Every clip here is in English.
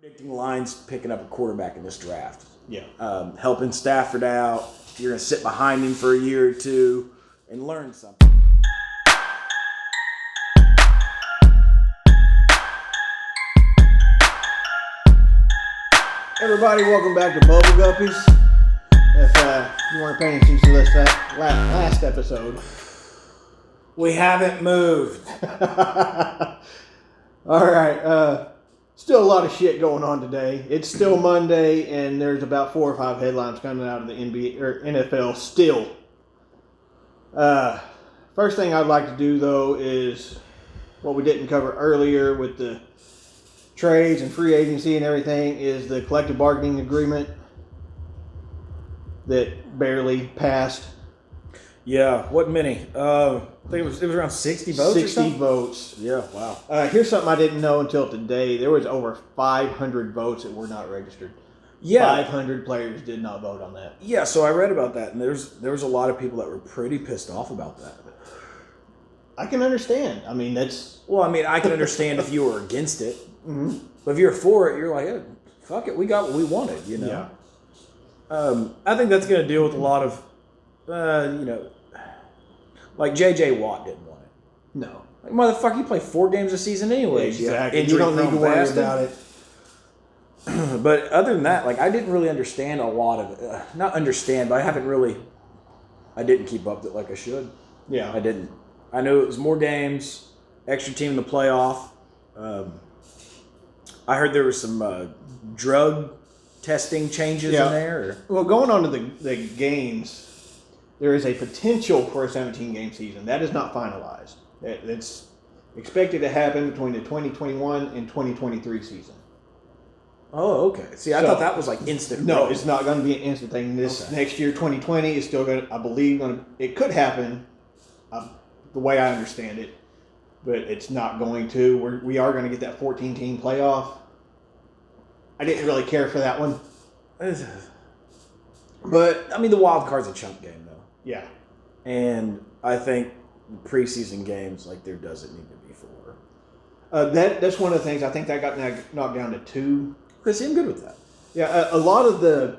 Predicting lines picking up a quarterback in this draft. Yeah. Helping Stafford out. You're going to sit behind him for a year or two and learn something. Everybody, welcome back to Bubble Guppies. If you weren't paying attention to this last episode. We haven't moved. All right. Still a lot of shit going on today. It's still Monday, and there's about 4 or 5 headlines coming out of the NBA or NFL still. First thing I'd like to do, though, is what we didn't cover earlier with the trades and free agency and everything is the collective bargaining agreement that barely passed. Yeah, what many? I think it was around 60 votes 60 or something? votes. Yeah, wow. Here's something I didn't know until today. There was over 500 votes that were not registered. Yeah. 500 players did not vote on that. Yeah, so I read about that, and there was a lot of people that were pretty pissed off about that. I can understand. I mean, that's... Well, I mean, I can understand if you were against it. Mm-hmm. But if you're for it, you're like, hey, fuck it, we got what we wanted, you know? Yeah. I think that's going to deal with a lot of, like J.J. Watt didn't want it. No. Like, motherfucker, you play 4 games a season anyways. Exactly. You don't need to worry about it. But other than that, like, I didn't really understand a lot of it. Not understand, but I didn't keep up with it like I should. Yeah. I didn't. I knew it was more games, extra team in the playoff. I heard there was some drug testing changes in there. Or... Well, going on to the games, there is a potential for a 17-game season. That is not finalized. It's expected to happen between the 2021 and 2023 season. Oh, okay. See, I thought that was like instant. No, it's not going to be an instant thing. This next year, 2020, is still going to, I believe, it could happen the way I understand it, but it's not going to. We are going to get that 14-team playoff. I didn't really care for that one. But, I mean, the wild card's a chunk game, though. Yeah. And I think preseason games, like, there doesn't need to be 4. That's one of the things. I think that got knocked down to 2. Chris, I'm good with that. Yeah, a lot of the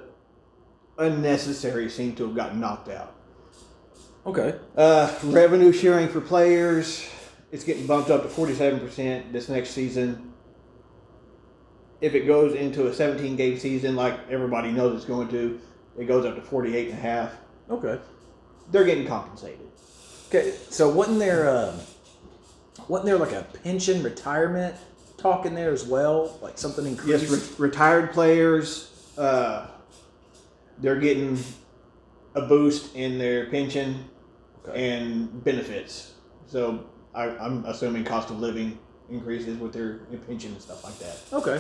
unnecessary seem to have gotten knocked out. Okay. Revenue sharing for players, it's getting bumped up to 47% this next season. If it goes into a 17-game season, like everybody knows it's going to, it goes up to 48.5%. Okay. They're getting compensated. Okay, so wasn't there like a pension retirement talk in there as well? Like something increased? Yes, retired players, they're getting a boost in their pension and benefits. So I'm assuming cost of living increases with their pension and stuff like that. Okay.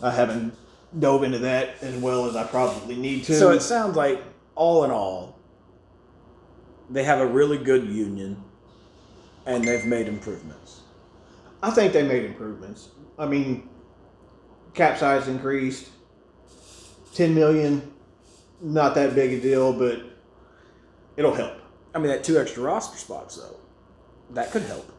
I haven't dove into that as well as I probably need to. So it sounds like, all in all, they have a really good union and they've made improvements. I think they made improvements. I mean, cap size increased. $10 million, not that big a deal, but it'll help. I mean, that 2 extra roster spots, though, that could help.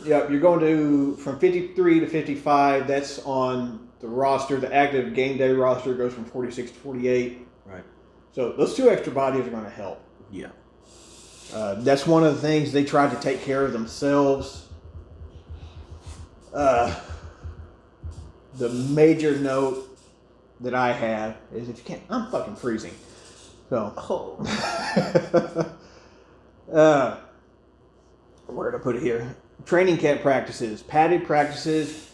Yep, you're going to, from 53 to 55, that's on the roster. The active game day roster goes from 46 to 48. Right. So those 2 extra bodies are going to help. Yeah. That's one of the things they tried to take care of themselves. The major note that I have is if you can't, I'm fucking freezing. So, where did I put it here? Training camp practices, padded practices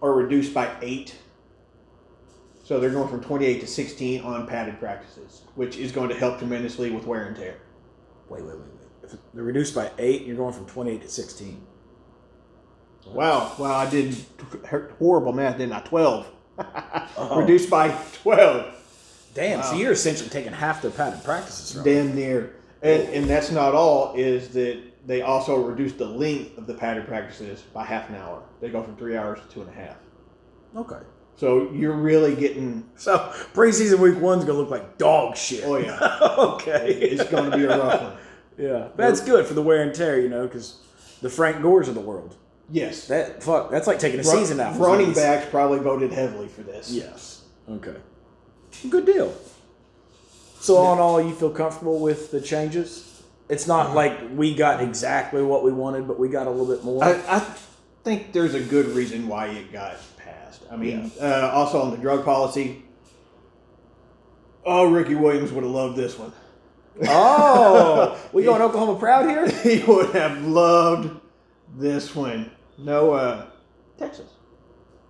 are reduced by 8. So they're going from 28 to 16 on padded practices, which is going to help tremendously with wear and tear. Wait. If they're reduced by 8, you're going from 28 to 16. Wow, I did horrible math, didn't I? 12. Reduced by 12. Damn, wow. So you're essentially taking half their padded practices from Damn near. And that's not all, is that they also reduced the length of the padded practices by half an hour. They go from 3 hours to 2.5. Okay. So you're really getting... So preseason week 1's going to look like dog shit. Oh, yeah. Okay. It's going to be a rough one. Yeah. That's good for the wear and tear, because the Frank Gores of the world. Yes. That's like taking a season out. Running backs probably voted heavily for this. Yes. Okay. Good deal. So all in all, you feel comfortable with the changes? It's not like we got exactly what we wanted, but we got a little bit more. I think there's a good reason why it got passed. I mean, also on the drug policy. Oh, Ricky Williams would have loved this one. Oh, we going Oklahoma proud here? He would have loved this one. No, Texas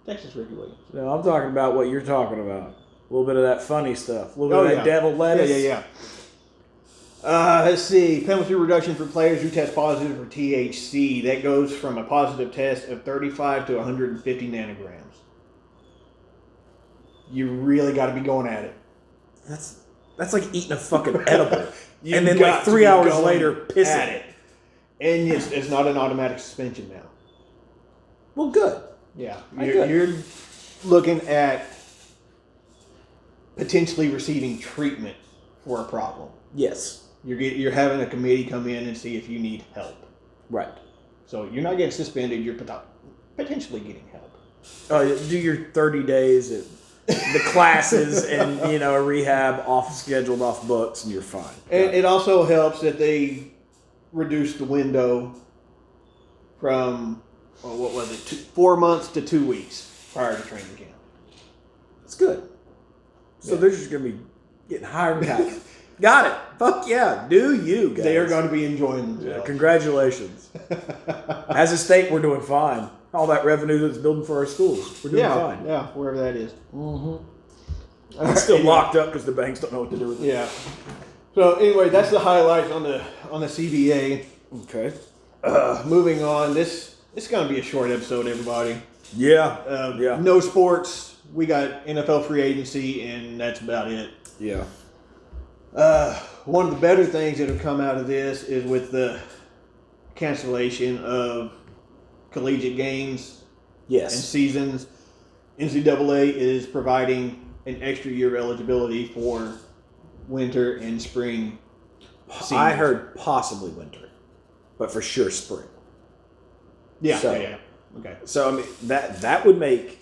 Ricky Williams. No, I'm talking about what you're talking about. A little bit of that funny stuff. A little bit of that devil lettuce. Yeah. Let's see. Penalty reduction for players who test positive for THC. That goes from a positive test of 35 to 150 nanograms. You really got to be going at it. That's like eating a fucking edible. And then like 3 hours later, pissing at it. And it's not an automatic suspension now. Well, good. Yeah. You're looking at potentially receiving treatment for a problem. Yes. You're having a committee come in and see if you need help. Right. So you're not getting suspended. You're potentially getting help. Do your 30 days at the classes and a rehab scheduled off books, and you're fine. And it also helps that they reduced the window from 4 months to 2 weeks prior to training camp. That's good. So they're just going to be getting higher and higher. Got it. Fuck yeah. Do you guys. They are going to be enjoying themselves. Yeah, congratulations. As a state, we're doing fine. All that revenue that's building for our schools, we're doing fine. Yeah, wherever that is. Mm-hmm. It's still locked up because the banks don't know what to do with it. Yeah. So anyway, that's the highlights on the CBA. Okay. Moving on. This is going to be a short episode, everybody. Yeah. No sports. We got NFL free agency, and that's about it. Yeah. One of the better things that have come out of this is with the cancellation of collegiate games and seasons. NCAA is providing an extra year of eligibility for winter and spring seasons. I heard possibly winter, but for sure spring. Yeah. Okay. So I mean that would make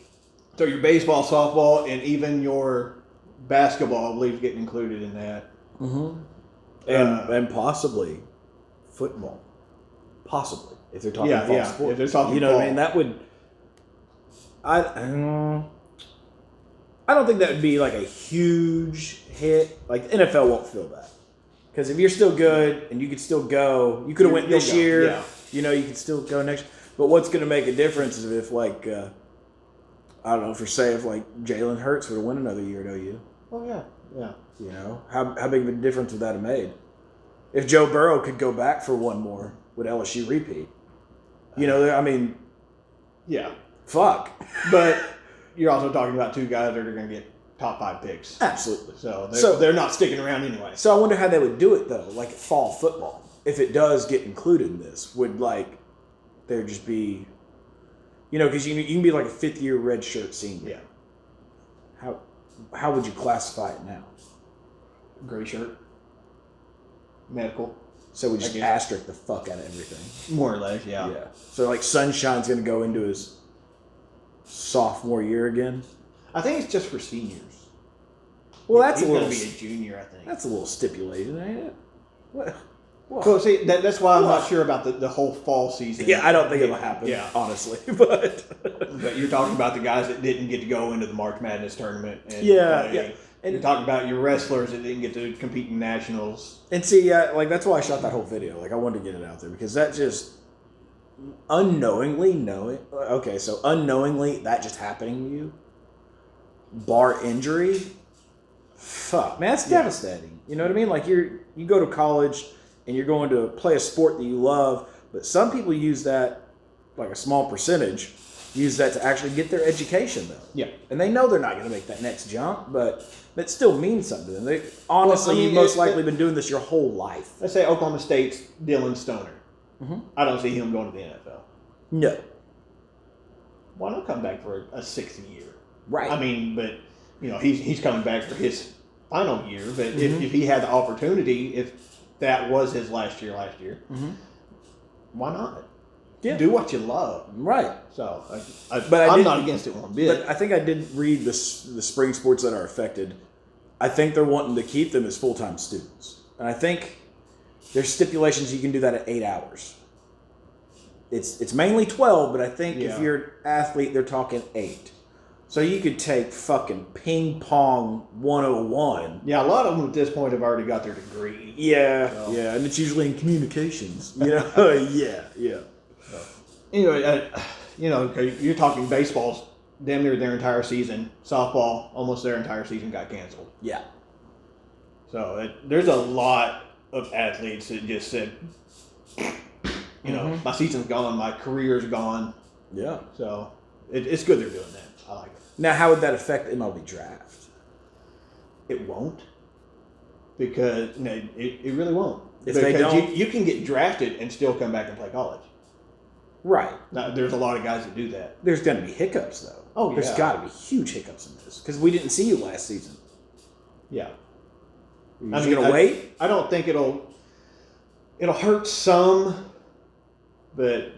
so your baseball, softball, and even your basketball, I believe, is getting included in that. Mm-hmm. And possibly football, possibly if they're talking fall sports. If they're talking fall. What I mean? That would. I don't think that would be like a huge hit. Like the NFL won't feel that because if you're still good and you could still go, you could have went this year. Yeah. You could still go next. But what's going to make a difference is if like I don't know, if Jalen Hurts would win another year at OU. Oh yeah. How big of a difference would that have made? If Joe Burrow could go back for one more, would LSU repeat? Yeah. Fuck. But you're also talking about two guys that are going to get top 5 picks. Absolutely. So they're not sticking around anyway. So I wonder how they would do it though, like fall football. If it does get included in this, would there just be, because you can be like a 5th year redshirt senior. Yeah. How would you classify it now? Gray shirt. Medical. So we just asterisk the fuck out of everything. More or less, yeah. Yeah. So Sunshine's going to go into his sophomore year again? I think it's just for seniors. Well, he's going to be a junior, I think. That's a little stipulated, ain't it? What? So see, that's why I'm not sure about the whole fall season. Yeah, I don't think it'll happen, honestly. But you're talking about the guys that didn't get to go into the March Madness tournament. And And you're talking about your wrestlers that didn't get to compete in nationals. And see, that's why I shot that whole video. I wanted to get it out there because that just unknowingly that just happening to you, bar injury, fuck, man, that's devastating. You know what I mean? You go to college and you're going to play a sport that you love, but some people use that, like a small percentage, use that to actually get their education though. Yeah. And they know they're not going to make that next jump, but it still means something to them. You've most likely been doing this your whole life. Let's say Oklahoma State's Dylan Stoner. Mm-hmm. I don't see him going to the NFL. No. Why not come back for a 6th year? Right. I mean, but he's coming back for his final year. But if he had the opportunity, if that was his last year, mm-hmm. why not? do what you love. Right. So, I'm not against it one bit. But I think I did read the spring sports that are affected. I think they're wanting to keep them as full-time students. And I think there's stipulations you can do that at 8 hours. It's mainly 12, but I think if you're an athlete, they're talking 8. So you could take fucking ping pong 101. Yeah, a lot of them at this point have already got their degree. Yeah, and it's usually in communications. Yeah. So, anyway, you're talking baseball's damn near their entire season. Softball, almost their entire season got canceled. Yeah. So there's a lot of athletes that just said, my season's gone, my career's gone. Yeah. So it's good they're doing that. I like it. Now, how would that affect MLB draft? It won't. Because it really won't. If they don't, you can get drafted and still come back and play college. Right. Now, there's a lot of guys that do that. There's going to be hiccups, though. Oh, yeah. There's got to be huge hiccups in this because we didn't see you last season. Yeah. Are you going to wait? I don't think it'll hurt some, but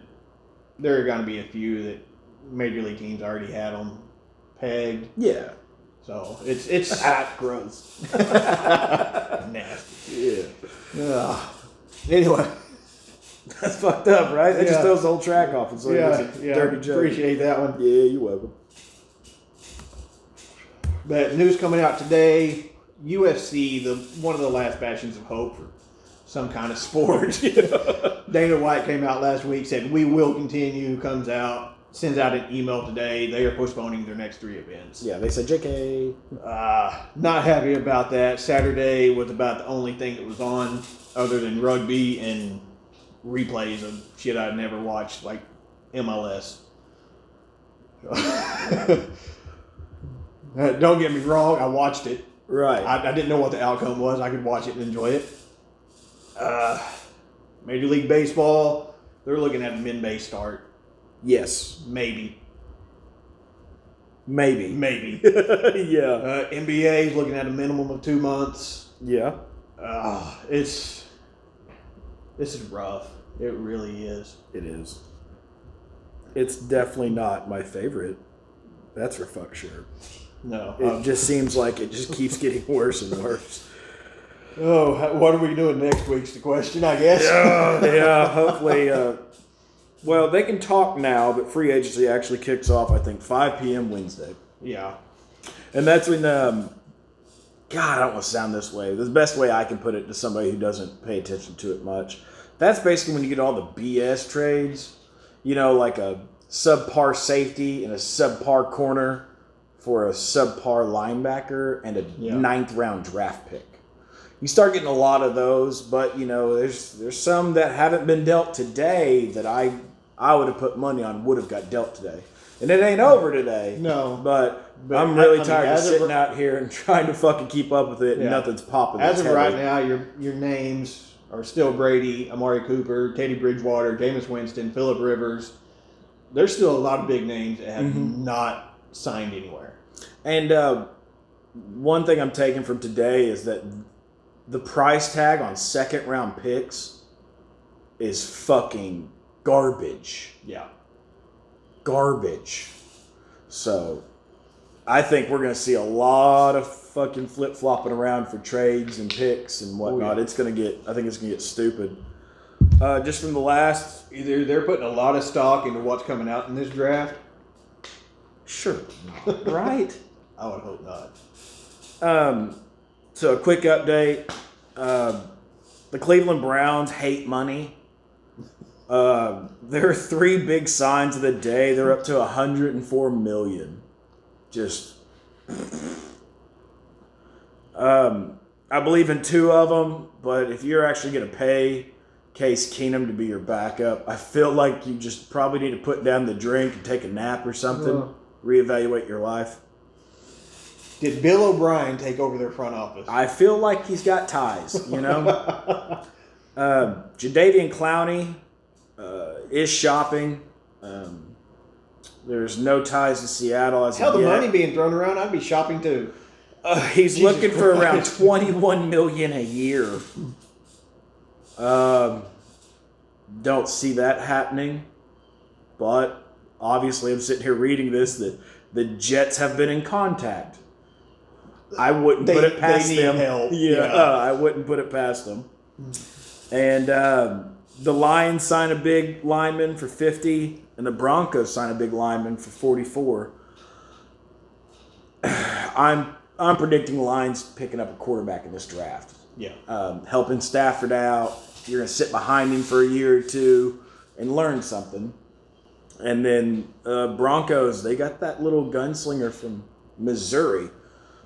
there are going to be a few that major league teams already had them pegged. Yeah. So it's gross. Nasty. Yeah. Anyway. That's fucked up, right? That just throws the whole track off. And so it's a dirty joke. Appreciate that one. Yeah, you're welcome. But news coming out today, UFC, one of the last bastions of hope for some kind of sport. Dana White came out last week, said, "We will continue," sends out an email today. They are postponing their next 3 events. Yeah, they said JK. Not happy about that. Saturday was about the only thing that was on other than rugby and replays of shit I'd never watched, like MLS. Don't get me wrong, I watched it. Right. I didn't know what the outcome was. I could watch it and enjoy it. Major League Baseball, they're looking at a mid-May start. Yes. Maybe. Yeah. NBA is looking at a minimum of 2 months. Yeah. This is rough. It really is. It is. It's definitely not my favorite. That's for fuck sure. No. It just seems like it just keeps getting worse and worse. Oh, what are we doing next week's the question, I guess. Yeah, hopefully. Well, they can talk now, but free agency actually kicks off, I think, 5 p.m. Wednesday. Yeah. And that's when, God, I don't want to sound this way. The best way I can put it to somebody who doesn't pay attention to it much. That's basically when you get all the BS trades. Like a subpar safety and a subpar corner for a subpar linebacker and a 9th round draft pick. You start getting a lot of those, but there's some that haven't been dealt today that I would have put money on would have got dealt today. And it ain't over today. No. But I'm really tired of sitting out here and trying to fucking keep up with it and nothing's popping. As of right now, your names are still Brady, Amari Cooper, Teddy Bridgewater, Jameis Winston, Phillip Rivers. There's still a lot of big names that have not signed anywhere. And one thing I'm taking from today is that the price tag on 2nd round picks is fucking garbage. Yeah. Garbage. So I think we're going to see a lot of fucking flip-flopping around for trades and picks and whatnot. I think it's going to get stupid. Just from the last... Either they're putting a lot of stock into what's coming out in this draft. Sure. Right? I would hope not. So a quick update. The Cleveland Browns hate money. There are 3 big signs of the day. They're up to $104 million. Just... I believe in 2 of them, but if you're actually going to pay Case Keenum to be your backup, I feel like you just probably need to put down the drink and take a nap or something. Reevaluate your life. Did Bill O'Brien take over their front office? I feel like he's got ties, Jadeveon Clowney is shopping. There's no ties to Seattle as Hell, of the yet. money being thrown around, I'd be shopping too. He's looking for around $21 million a year. Don't see that happening. but obviously I'm sitting here reading this that the Jets have been in contact. I wouldn't put it past they need them. help. Yeah, I wouldn't put it past them. And the Lions sign a big lineman for 50, and the Broncos sign a big lineman for 44. I'm predicting the Lions picking up a quarterback in this draft. Yeah. Helping Stafford out. You're going to sit behind him for a year or two and learn something. And then Broncos, they got that little gunslinger from Missouri.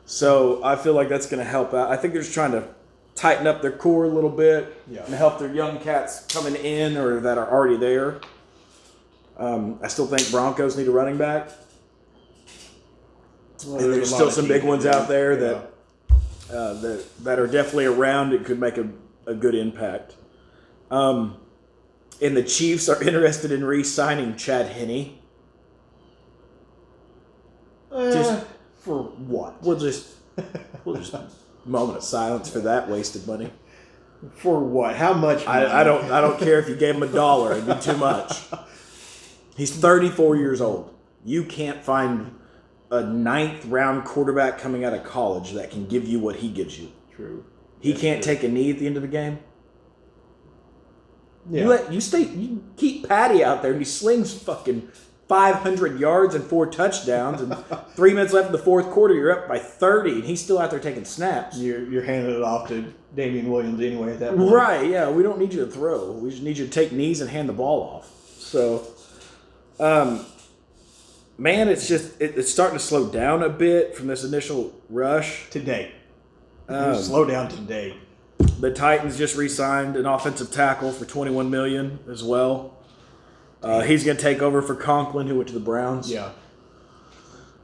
So I feel like that's going to help out. I think they're just trying to tighten up their core a little bit and help their young cats coming in or that are already there. I still think Broncos need a running back. Well, and there's still some big ones out there that are definitely around. It could make a good impact. And the Chiefs are interested in re-signing Chad Henne. For what? We'll just moment of silence for that wasted money. For what? How much money? I don't care if you gave him $1. It'd be too much. He's 34 years old. You can't find a 9th round quarterback coming out of college that can give you what he gives you. True. He can't take a knee at the end of the game. Yeah. You keep Patty out there and he slings fucking 500 yards and 4 touchdowns, and 3 minutes left in the fourth quarter, you're up by 30, and he's still out there taking snaps. You're handing it off to Damian Williams anyway at that point. Right, yeah. We don't need you to throw. We just need you to take knees and hand the ball off. So, man, it's starting to slow down a bit from this initial rush. Today. Slow down today. The Titans just re-signed an offensive tackle for $21 million as well. He's going to take over for Conklin, who went to the Browns. Yeah.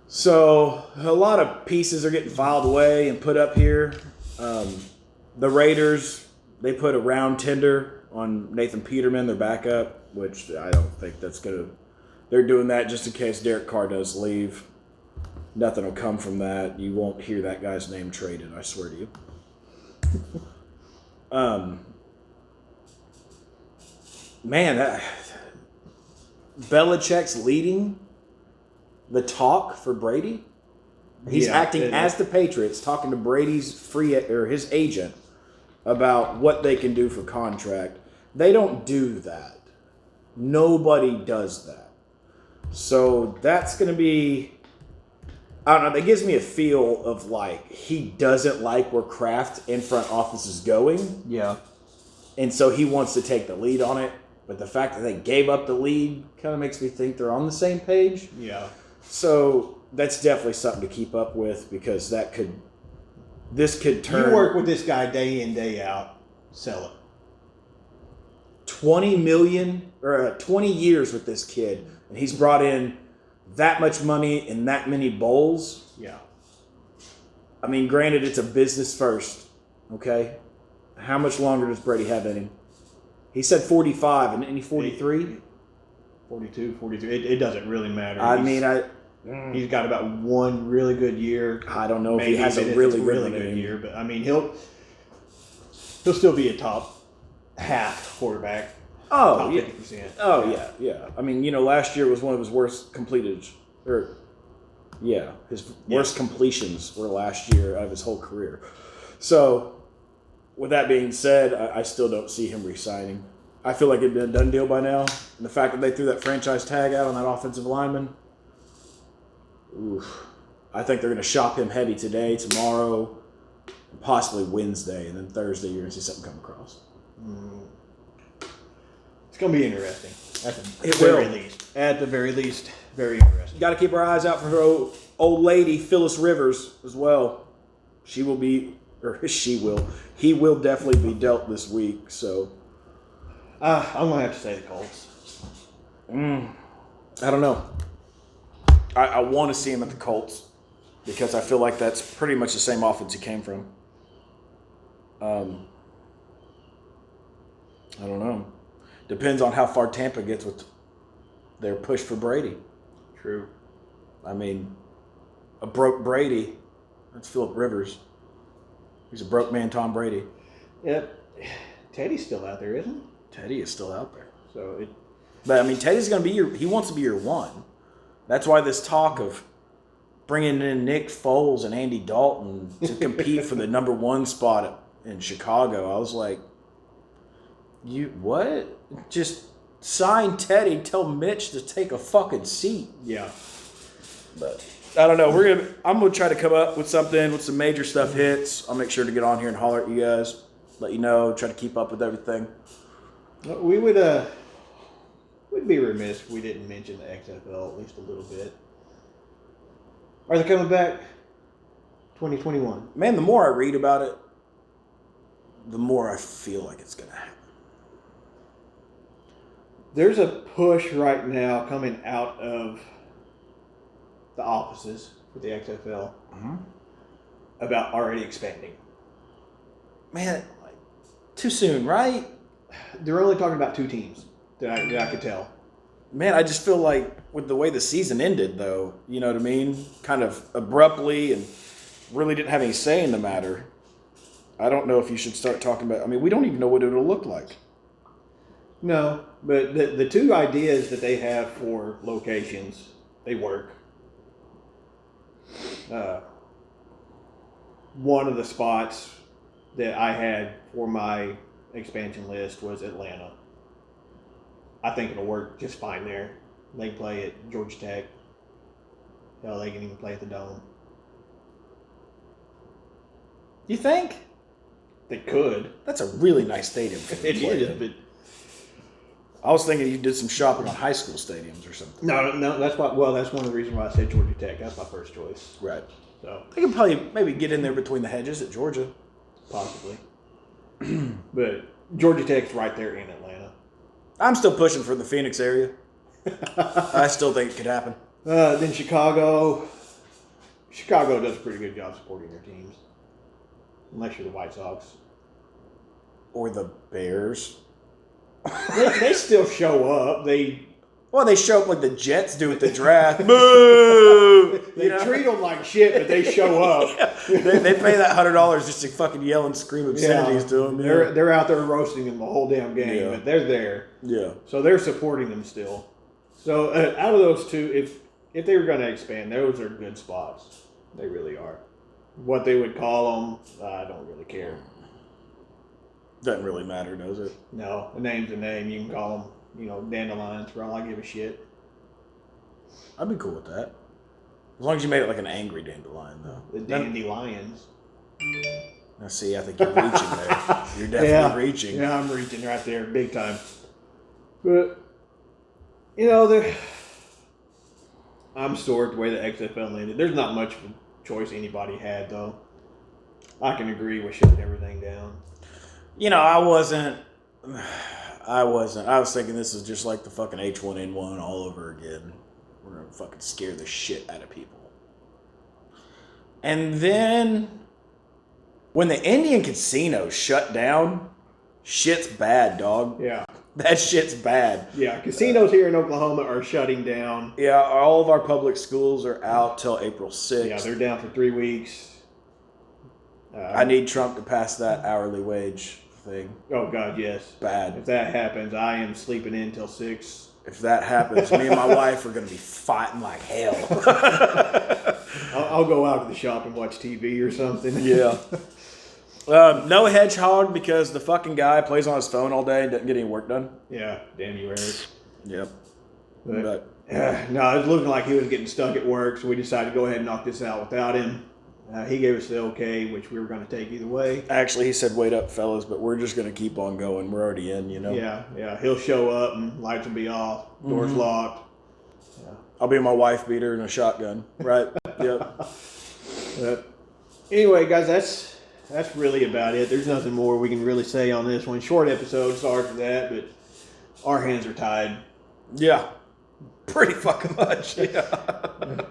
So a lot of pieces are getting filed away and put up here. The Raiders, they put a round tender on Nathan Peterman, their backup, which I don't think that's going to... They're doing that just in case Derek Carr does leave. Nothing will come from that. You won't hear that guy's name traded, I swear to you. Man, Belichick's leading the talk for Brady. He's acting as the Patriots, talking to Brady's his agent about what they can do for contract. They don't do that. Nobody does that. So that's going to be, I don't know, that gives me a feel of like he doesn't like where Kraft in front office is going. Yeah. And so he wants to take the lead on it. But the fact that they gave up the lead kind of makes me think they're on the same page. Yeah. So that's definitely something to keep up with because this could turn. You work with this guy day in, day out. Sell it. 20 million or 20 years with this kid, and he's brought in that much money in that many bowls. Yeah. I mean, granted, it's a business first. Okay. How much longer does Brady have in him? He said 45, and he 43? 42, 43. It doesn't really matter. He's got about one really good year. I don't know if he has a really good year, but I mean he'll still be a top half quarterback. Oh, top yeah. 50%. Oh, yeah. I mean, last year was one of his worst worst completions were last year of his whole career. So, with that being said, I still don't see him re-signing. I feel like it'd been a done deal by now. And the fact that they threw that franchise tag out on that offensive lineman, I think they're going to shop him heavy today, tomorrow, possibly Wednesday, and then Thursday you're going to see something come across. It's going to be interesting. At the very least, very interesting. Got to keep our eyes out for her old lady, Phyllis Rivers, as well. He will definitely be dealt this week. So, I'm going to have to say the Colts. I don't know. I want to see him at the Colts because I feel like that's pretty much the same offense he came from. I don't know. Depends on how far Tampa gets with their push for Brady. True. I mean, a broke Brady, that's Phillip Rivers. He's a broke man, Tom Brady. Yep. Teddy's still out there, isn't he? Teddy is still out there. So But I mean, Teddy's going to be he wants to be your one. That's why this talk of bringing in Nick Foles and Andy Dalton to compete for the number one spot in Chicago. I was like, you what? Just sign Teddy. Tell Mitch to take a fucking seat. Yeah. But I don't know. I'm gonna try to come up with something with some major stuff hits. I'll make sure to get on here and holler at you guys, let you know, try to keep up with everything. We'd be remiss if we didn't mention the XFL at least a little bit. Are they coming back 2021? Man, the more I read about it, the more I feel like it's gonna happen. There's a push right now coming out of the offices for the XFL about already expanding. Man, like, too soon, right? They're only talking about 2 teams that I could tell. Man, I just feel like with the way the season ended, though, you know what I mean? Kind of abruptly and really didn't have any say in the matter. I don't know if you should start talking about... I mean, we don't even know what it'll look like. No, but the 2 ideas that they have for locations, they work. One of the spots that I had for my expansion list was Atlanta. I think it'll work just fine there. They can play at Georgia Tech. Hell, they can even play at the Dome. You think? They could. That's a really nice stadium for them It to play is, in. but I was thinking you did some shopping on high school stadiums or something. no. That's why. Well, that's one of the reasons why I said Georgia Tech. That's my first choice. Right. So They could probably maybe get in there between the hedges at Georgia. possibly, but Georgia Tech's right there in Atlanta. I'm still pushing for the Phoenix area. I still think it could happen. Then Chicago. Chicago does a pretty good job supporting their teams, unless you're the White Sox Or the Bears. they still show up. They show up like the Jets do at the draft. Boo! treat them like shit, but they show up. They pay that $100 just to fucking yell and scream obscenities to them. Yeah. They're out there roasting them the whole damn game, but they're there. Yeah. So they're supporting them still. So out of those 2, if they were going to expand, those are good spots. They really are. What they would call them, I don't really care. Doesn't really matter, does it? No, a name's a name. You can call them, dandelions for all I give a shit. I'd be cool with that. As long as you made it like an angry dandelion, though. The Dandelions. Now, see, I think you're reaching there. You're definitely reaching. Yeah, I'm reaching right there, big time. But, I'm sore at the way the XFL ended. There's not much of a choice anybody had, though. I can agree with shutting everything down. I wasn't. I was thinking this is just like the fucking H1N1 all over again. We're going to fucking scare the shit out of people. And then, when the Indian Casino shut down, shit's bad, dog. Yeah. That shit's bad. Yeah, casinos here in Oklahoma are shutting down. Yeah, all of our public schools are out till April 6th. Yeah, they're down for 3 weeks. I need Trump to pass that hourly wage thing. Oh, God, yes. Bad. If that happens, I am sleeping in till 6. If that happens, me and my wife are going to be fighting like hell. I'll go out to the shop and watch TV or something. Yeah. No hedgehog because the fucking guy plays on his phone all day and doesn't get any work done. Yeah, damn you, Eric. Yep. No, it was looking like he was getting stuck at work, so we decided to go ahead and knock this out without him. He gave us the okay, which we were going to take either way. Actually, he said, wait up, fellas, but we're just going to keep on going. We're already in, Yeah. He'll show up and lights will be off, doors locked. Yeah. I'll be in my wife beater and a shotgun. Right? Yep. Anyway, guys, that's really about it. There's nothing more we can really say on this one. Short episode, sorry for that, but our hands are tied. Yeah. Pretty fucking much. Yeah.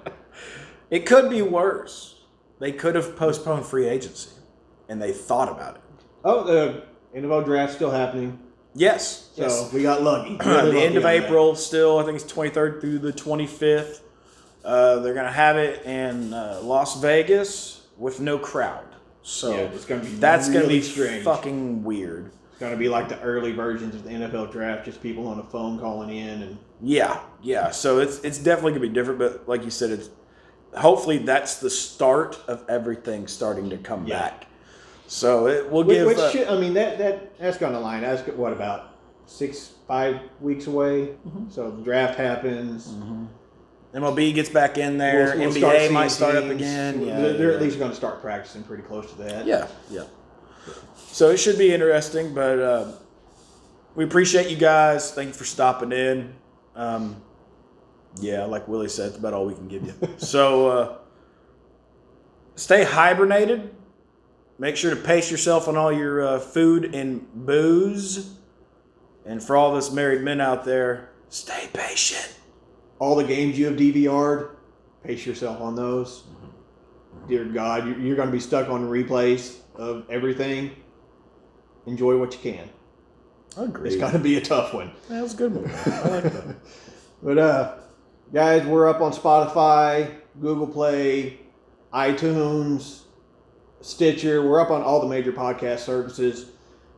It could be worse. They could have postponed free agency, and they thought about it. Oh, the NFL draft's still happening. Yes. So we got lucky. The end of April still, I think it's 23rd through the 25th. They're going to have it in Las Vegas with no crowd. So yeah, it's gonna be that's going to be strange. fucking weird. going to be like the early versions of the NFL draft, just people on the phone calling in and. Yeah. So it's definitely gonna be different, but like you said, it's hopefully that's the start of everything starting to come back. So it will give. That's going to line. That's what about 5 weeks away. Mm-hmm. So the draft happens. Mm-hmm. MLB gets back in there. We'll NBA might start up again. They're at least going to start practicing pretty close to that. Yeah. So it should be interesting, but we appreciate you guys. Thank you for stopping in. Like Willie said, it's about all we can give you. So stay hibernated. Make sure to pace yourself on all your food and booze. And for all of us married men out there, stay patient. All the games you have DVR'd, pace yourself on those. Dear God, you're going to be stuck on replays of everything. Enjoy what you can. I agree. It's going to be a tough one. That was a good one. I like that. But, guys, we're up on Spotify, Google Play, iTunes, Stitcher. We're up on all the major podcast services.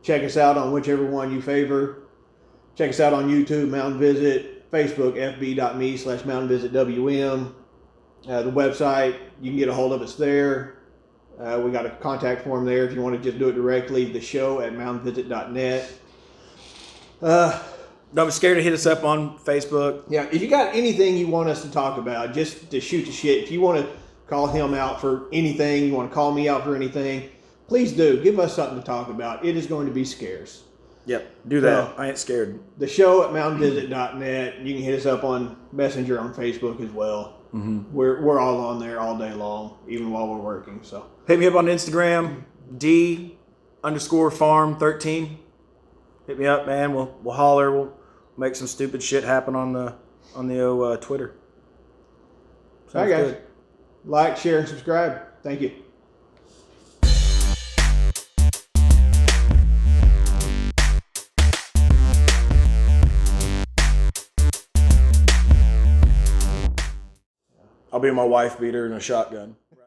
Check us out on whichever one you favor. Check us out on YouTube, Mountain Visit, Facebook, fb.me/mountainvisitwm. The website, you can get a hold of us there. We got a contact form there if you want to just do it directly. The show at mountainvisit.net. Don't be scared to hit us up on Facebook. Yeah, if you got anything you want us to talk about, just to shoot the shit, if you want to call him out for anything, you want to call me out for anything, please do. Give us something to talk about. It is going to be scarce. Yep, do that. I ain't scared. The show at mountainvisit.net. You can hit us up on Messenger on Facebook as well. Mm-hmm. We're all on there all day long, even while we're working. So hit me up on Instagram, D_farm13. Hit me up, man. We'll holler. We'll make some stupid shit happen on the Twitter. Sounds all right, guys. Good. Like, share, and subscribe. Thank you. I'll be my wife beater and a shotgun.